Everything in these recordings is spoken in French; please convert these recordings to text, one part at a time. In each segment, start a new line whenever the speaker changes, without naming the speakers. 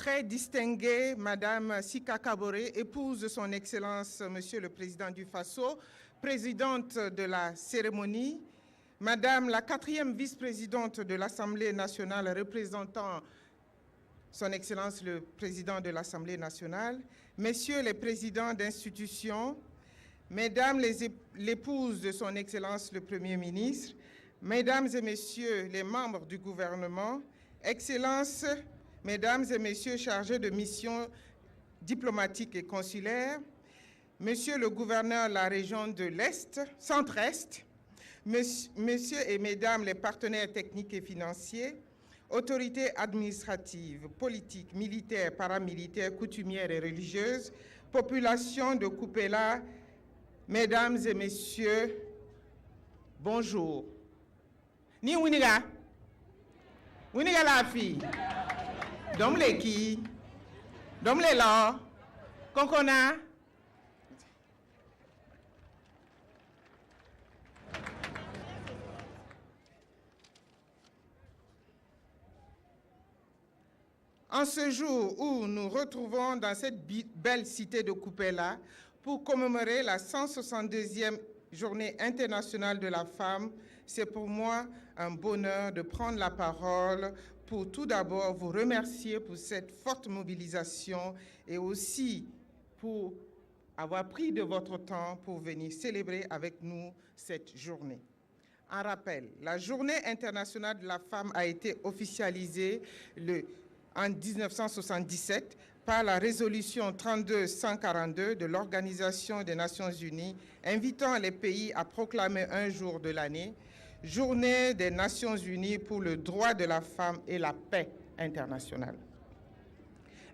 Très distinguée, Madame Sika Kaboré, épouse de son Excellence Monsieur le Président du Faso, présidente de la cérémonie, Madame la 4e vice-présidente de l'Assemblée nationale représentant son Excellence le Président de l'Assemblée nationale, Messieurs les présidents d'institutions, Mesdames l'épouses de son Excellence le Premier ministre, Mesdames et Messieurs les membres du gouvernement, Excellences, Mesdames et Messieurs chargés de missions diplomatiques et consulaires, Monsieur le gouverneur de la région de l'Est, Centre-Est, Messieurs et Mesdames les partenaires techniques et financiers, autorités administratives, politiques, militaires, paramilitaires, coutumières et religieuses, population de Kupela, Mesdames et Messieurs, bonjour. Ni Winiga? Winiga la fille? Domle qui? Domle là? Konkona? En ce jour où nous retrouvons dans cette belle cité de Kupela pour commémorer la 162e Journée internationale de la femme, c'est pour moi un bonheur de prendre la parole pour tout d'abord vous remercier pour cette forte mobilisation et aussi pour avoir pris de votre temps pour venir célébrer avec nous cette journée. En rappel, la Journée internationale de la femme a été officialisée en 1977 par la résolution 32-142 de l'Organisation des Nations Unies invitant les pays à proclamer un jour de l'année Journée des Nations Unies pour le droit de la femme et la paix internationale.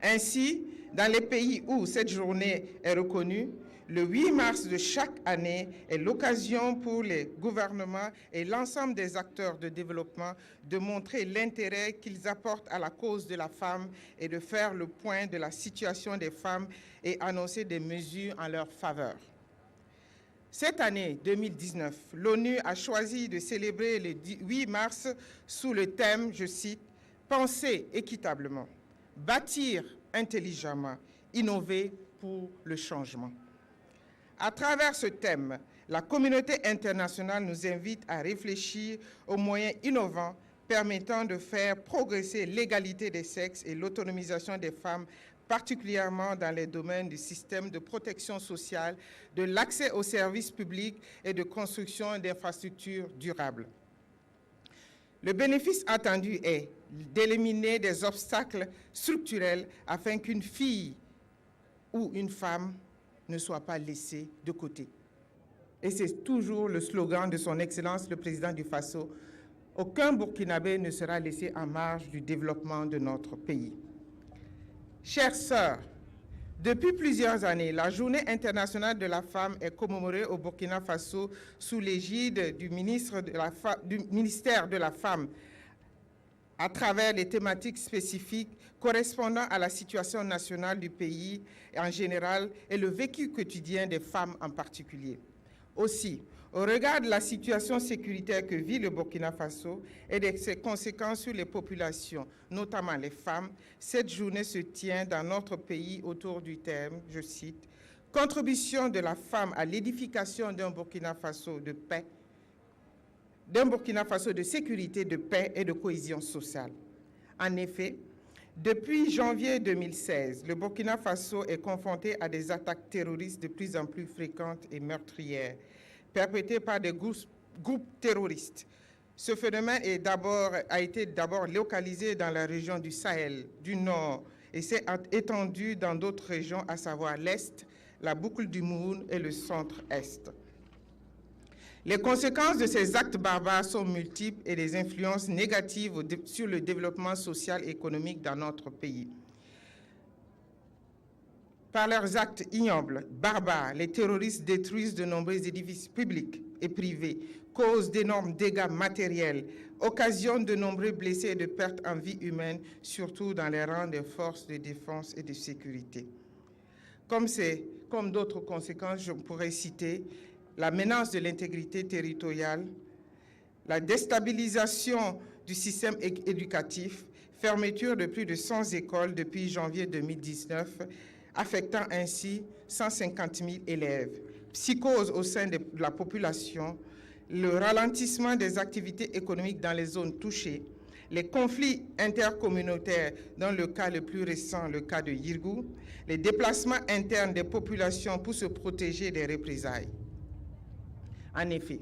Ainsi, dans les pays où cette journée est reconnue, le 8 mars de chaque année est l'occasion pour les gouvernements et l'ensemble des acteurs de développement de montrer l'intérêt qu'ils apportent à la cause de la femme et de faire le point de la situation des femmes et annoncer des mesures en leur faveur. Cette année 2019, l'ONU a choisi de célébrer le 8 mars sous le thème, je cite, « Penser équitablement, bâtir intelligemment, innover pour le changement ». À travers ce thème, la communauté internationale nous invite à réfléchir aux moyens innovants permettant de faire progresser l'égalité des sexes et l'autonomisation des femmes, particulièrement dans les domaines du système de protection sociale, de l'accès aux services publics et de construction d'infrastructures durables. Le bénéfice attendu est d'éliminer des obstacles structurels afin qu'une fille ou une femme ne soit pas laissée de côté. Et c'est toujours le slogan de son Excellence le Président du Faso. Aucun Burkinabé ne sera laissé en marge du développement de notre pays. Chères sœurs, depuis plusieurs années, la Journée internationale de la femme est commémorée au Burkina Faso sous l'égide du ministère de la Femme à travers les thématiques spécifiques correspondant à la situation nationale du pays en général et le vécu quotidien des femmes en particulier. Aussi, au regard de la situation sécuritaire que vit le Burkina Faso et de ses conséquences sur les populations, notamment les femmes, cette journée se tient dans notre pays autour du thème, je cite, « Contribution de la femme à l'édification d'un Burkina Faso de paix, d'un Burkina Faso de sécurité, de paix et de cohésion sociale ». En effet, depuis janvier 2016, le Burkina Faso est confronté à des attaques terroristes de plus en plus fréquentes et meurtrières, perpétrées par des groupes terroristes. Ce phénomène a été d'abord localisé dans la région du Sahel, du Nord, et s'est étendu dans d'autres régions, à savoir l'Est, la boucle du Moun et le Centre-Est. Les conséquences de ces actes barbares sont multiples et des influences négatives sur le développement social et économique dans notre pays. Par leurs actes ignobles, barbares, les terroristes détruisent de nombreux édifices publics et privés, causent d'énormes dégâts matériels, occasionnent de nombreux blessés et de pertes en vie humaine, surtout dans les rangs des forces de défense et de sécurité. Comme d'autres conséquences, je pourrais citer la menace de l'intégrité territoriale, la déstabilisation du système éducatif, fermeture de plus de 100 écoles depuis janvier 2019, affectant ainsi 150 000 élèves, psychose au sein de la population, le ralentissement des activités économiques dans les zones touchées, les conflits intercommunautaires, dans le cas le plus récent, le cas de Yirgou, les déplacements internes des populations pour se protéger des représailles. En effet,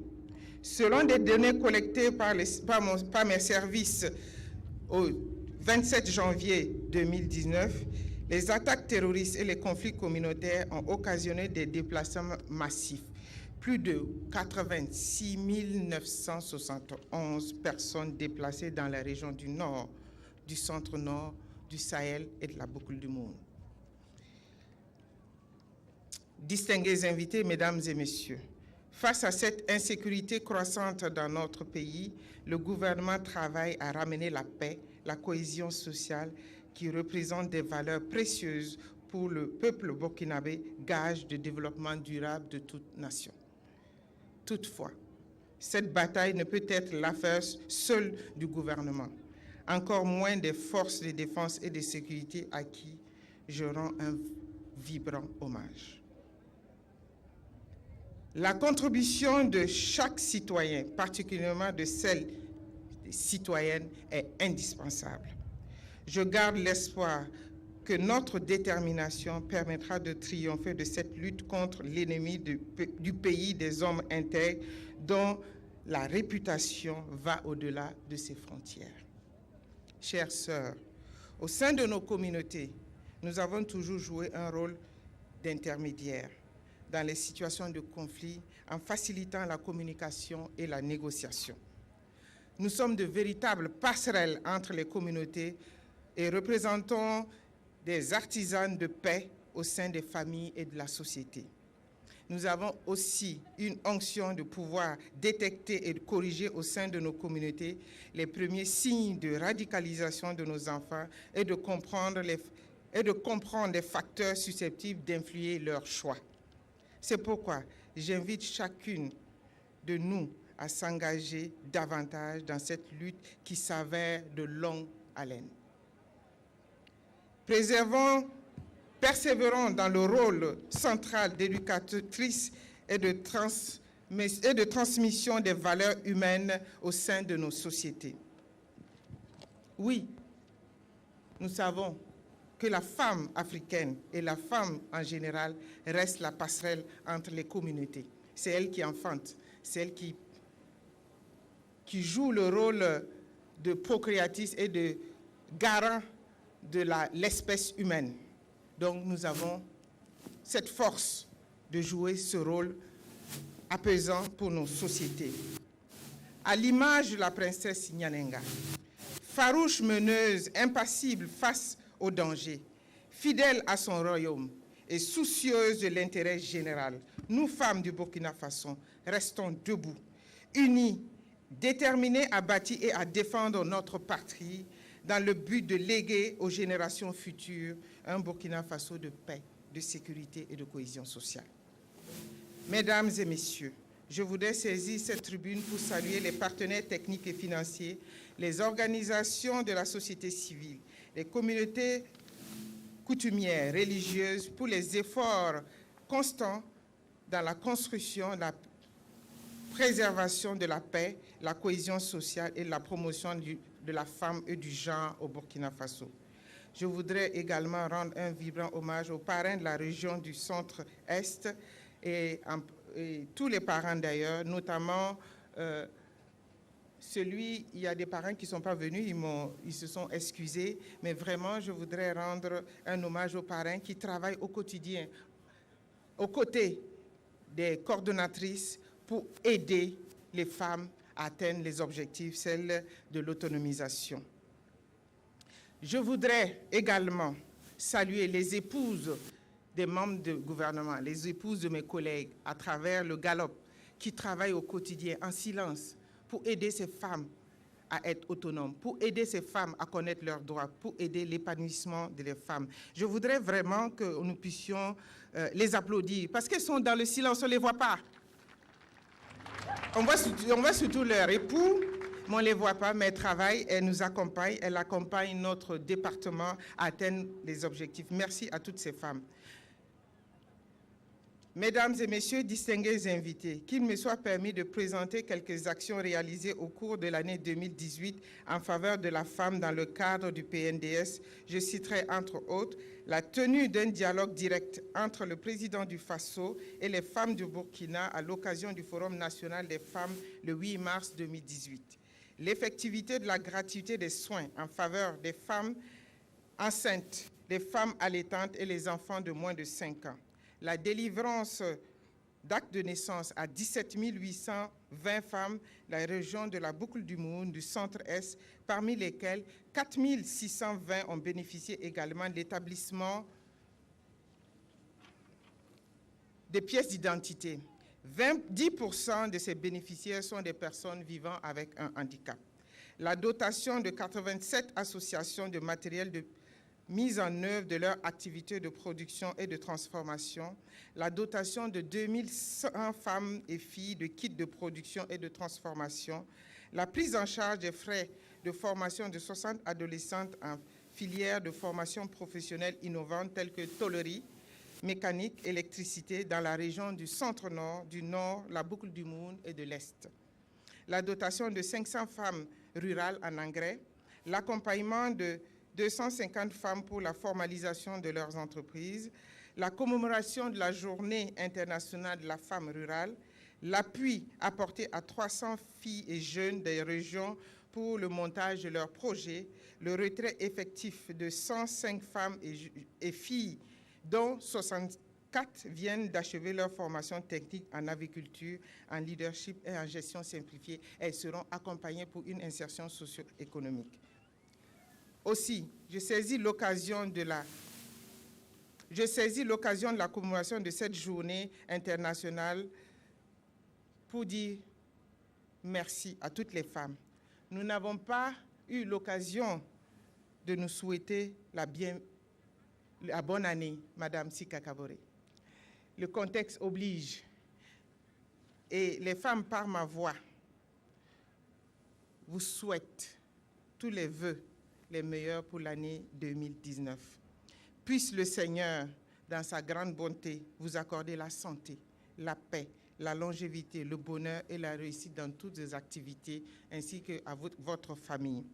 selon des données collectées par mes services au 27 janvier 2019, les attaques terroristes et les conflits communautaires ont occasionné des déplacements massifs. Plus de 86 971 personnes déplacées dans la région du Nord, du Centre-Nord, du Sahel et de la boucle du monde. Distingués invités, mesdames et messieurs, face à cette insécurité croissante dans notre pays, le gouvernement travaille à ramener la paix, la cohésion sociale qui représentent des valeurs précieuses pour le peuple burkinabé, gage de développement durable de toute nation. Toutefois, cette bataille ne peut être l'affaire seule du gouvernement, encore moins des forces de défense et de sécurité à qui je rends un vibrant hommage. La contribution de chaque citoyen, particulièrement de celle des citoyennes, est indispensable. Je garde l'espoir que notre détermination permettra de triompher de cette lutte contre l'ennemi du pays des hommes intègres dont la réputation va au-delà de ses frontières. Chères sœurs, au sein de nos communautés, nous avons toujours joué un rôle d'intermédiaire dans les situations de conflit en facilitant la communication et la négociation. Nous sommes de véritables passerelles entre les communautés et représentons des artisans de paix au sein des familles et de la société. Nous avons aussi une onction de pouvoir détecter et de corriger au sein de nos communautés les premiers signes de radicalisation de nos enfants et de comprendre les facteurs susceptibles d'influer leur choix. C'est pourquoi j'invite chacune de nous à s'engager davantage dans cette lutte qui s'avère de longue haleine. Persévérons dans le rôle central d'éducatrice et de transmission des valeurs humaines au sein de nos sociétés. Oui, nous savons que la femme africaine et la femme en général reste la passerelle entre les communautés. C'est elle qui enfante, c'est elle qui joue le rôle de procréatrice et de garant de l'espèce humaine. Donc nous avons cette force de jouer ce rôle apaisant pour nos sociétés. À l'image de la princesse Nyanenga, farouche meneuse, impassible face au danger, fidèle à son royaume et soucieuse de l'intérêt général, nous, femmes du Burkina Faso, restons debout, unies, déterminées à bâtir et à défendre notre patrie dans le but de léguer aux générations futures un Burkina Faso de paix, de sécurité et de cohésion sociale. Mesdames et messieurs, je voudrais saisir cette tribune pour saluer les partenaires techniques et financiers, les organisations de la société civile, les communautés coutumières, religieuses, pour les efforts constants dans la construction, la préservation de la paix, la cohésion sociale et la promotion de la femme et du genre au Burkina Faso. Je voudrais également rendre un vibrant hommage aux parrains de la région du Centre-Est et tous les parrains d'ailleurs, notamment il y a des parrains qui ne sont pas venus, ils se sont excusés, mais vraiment je voudrais rendre un hommage aux parrains qui travaillent au quotidien, aux côtés des coordonnatrices pour aider les femmes à atteindre les objectifs, celles de l'autonomisation. Je voudrais également saluer les épouses des membres du gouvernement, les épouses de mes collègues à travers le Galop, qui travaillent au quotidien en silence pour aider ces femmes à être autonomes, pour aider ces femmes à connaître leurs droits, pour aider l'épanouissement des femmes. Je voudrais vraiment que nous puissions les applaudir, parce qu'elles sont dans le silence, on ne les voit pas. On voit surtout leurs époux. mais on ne les voit pas, mais elles travaillent, elles nous accompagnent, elles accompagnent notre département à atteindre les objectifs. Merci à toutes ces femmes. Mesdames et messieurs, distingués invités, qu'il me soit permis de présenter quelques actions réalisées au cours de l'année 2018 en faveur de la femme dans le cadre du PNDS. Je citerai entre autres la tenue d'un dialogue direct entre le président du Faso et les femmes du Burkina à l'occasion du Forum national des femmes le 8 mars 2018. L'effectivité de la gratuité des soins en faveur des femmes enceintes, des femmes allaitantes et les enfants de moins de 5 ans. La délivrance d'actes de naissance à 17 820 femmes de la région de la Boucle du Moun, du Centre-Est, parmi lesquelles 4 620 ont bénéficié également de l'établissement des pièces d'identité. 10% de ces bénéficiaires sont des personnes vivant avec un handicap. La dotation de 87 associations de matériel de mise en œuvre de leur activité de production et de transformation, la dotation de 2100 femmes et filles de kits de production et de transformation, la prise en charge des frais de formation de 60 adolescentes en filière de formation professionnelle innovante telles que tôlerie, mécanique, électricité dans la région du centre-nord, du nord, la boucle du Moun et de l'Est. La dotation de 500 femmes rurales en engrais, l'accompagnement de 250 femmes pour la formalisation de leurs entreprises, la commémoration de la Journée internationale de la femme rurale, l'appui apporté à 300 filles et jeunes des régions pour le montage de leurs projets, le retrait effectif de 105 femmes et filles, dont 64 viennent d'achever leur formation technique en aviculture, en leadership et en gestion simplifiée. Elles seront accompagnées pour une insertion socio-économique. Aussi, je saisis l'occasion de la commémoration de cette journée internationale pour dire merci à toutes les femmes. Nous n'avons pas eu l'occasion de nous souhaiter la bonne année, Madame Sika Kaboré. Le contexte oblige et les femmes, par ma voix, vous souhaitent tous les vœux les meilleurs pour l'année 2019. Puisse le Seigneur, dans sa grande bonté, vous accorder la santé, la paix, la longévité, le bonheur et la réussite dans toutes les activités, ainsi qu'à votre famille.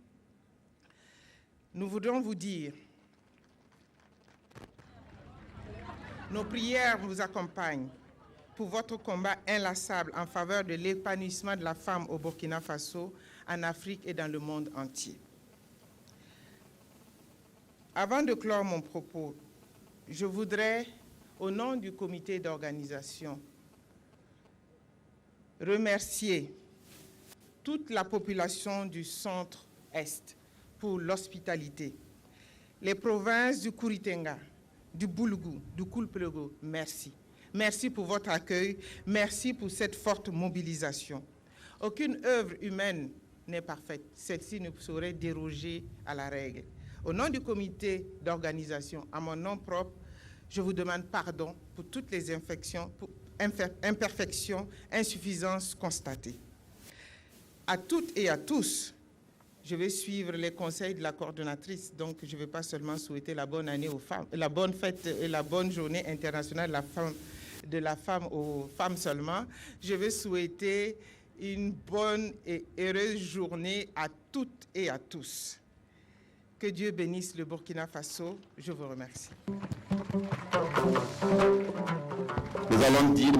Nous voudrions vous dire, nos prières vous accompagnent pour votre combat inlassable en faveur de l'épanouissement de la femme au Burkina Faso, en Afrique et dans le monde entier. Avant de clore mon propos, je voudrais, au nom du comité d'organisation, remercier toute la population du Centre-Est pour l'hospitalité. Les provinces du Kouritenga, du Boulgoum, du Koulplego, merci. Merci pour votre accueil, merci pour cette forte mobilisation. Aucune œuvre humaine n'est parfaite, celle-ci ne saurait déroger à la règle. Au nom du comité d'organisation, à mon nom propre, je vous demande pardon pour toutes les imperfections, insuffisances constatées. À toutes et à tous, je vais suivre les conseils de la coordonnatrice, donc je ne vais pas seulement souhaiter la bonne année aux femmes, la bonne fête et la bonne journée internationale de la femme aux femmes seulement. Je vais souhaiter une bonne et heureuse journée à toutes et à tous. Que Dieu bénisse le Burkina Faso. Je vous remercie.
Nous allons dire